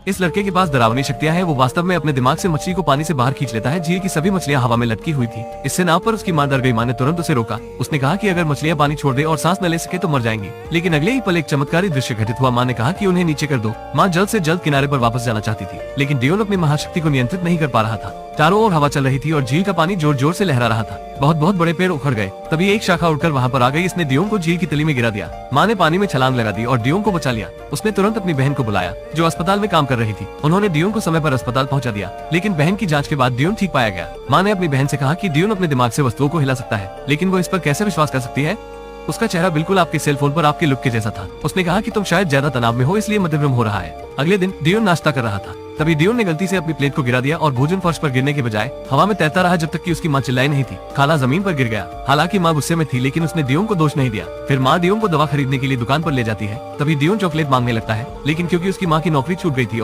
इस लड़के के पास डरावनी शक्तियां हैं। वो वास्तव में अपने दिमाग से मछली को पानी से बाहर खींच लेता है। झील की सभी मछलियां हवा में लटकी हुई थी। इससे नाव पर उसकी मां डर गई। मां ने तुरंत उसे रोका। उसने कहा कि अगर मछलियां पानी छोड़ दे और सांस न ले सके तो मर जाएंगी। लेकिन अगले ही पल एक चमत्कारी दृश्य घटित हुआ। मां ने कहा कि उन्हें नीचे कर दो। मां जल्द से जल्द किनारे पर वापस जाना चाहती थी, लेकिन डियोन अपनी महाशक्ति को नियंत्रित नहीं कर पा रहा था। चारों ओर हवा चल रही थी और झील का पानी जोर जोर से लहरा रहा था। बहुत बहुत बड़े पेड़ उखड़ गए। तभी एक शाखा उड़कर वहां पर आ गई। इसने डियोन को झील की तली में गिरा दिया। मां ने पानी में छलांग लगा दी और डियोन को बचा लिया। उसने तुरंत अपनी बहन को बुलाया जो अस्पताल में काम कर रही थी। उन्होंने डियोन को समय पर अस्पताल पहुंचा दिया, लेकिन बहन की जांच के बाद डियोन ठीक पाया गया। मां ने अपनी बहन से कहा कि डियोन अपने दिमाग से वस्तुओं को हिला सकता है, लेकिन वो इस पर कैसे विश्वास कर सकती है। उसका चेहरा बिल्कुल आपके सेल फोन पर आपके लुक के जैसा था। उसने कहा कि तुम शायद ज्यादा तनाव में हो, इसलिए मध्यभ्रम हो रहा है। अगले दिन डियोन नाश्ता कर रहा था। तभी डियोन ने गलती से अपनी प्लेट को गिरा दिया और भोजन फर्श पर गिरने के बजाय हवा में तैरता रहा जब तक कि उसकी मां चिल्लाई नहीं थी। खाना जमीन पर गिर गया। हालांकि मां गुस्से में थी, लेकिन उसने डियोन को दोष नहीं दिया। फिर मां डियोन को दवा खरीदने के लिए दुकान पर ले जाती है। तभी डियोन चॉकलेट मांगने लगता है, लेकिन क्योंकि उसकी मां की नौकरी छूट गई थी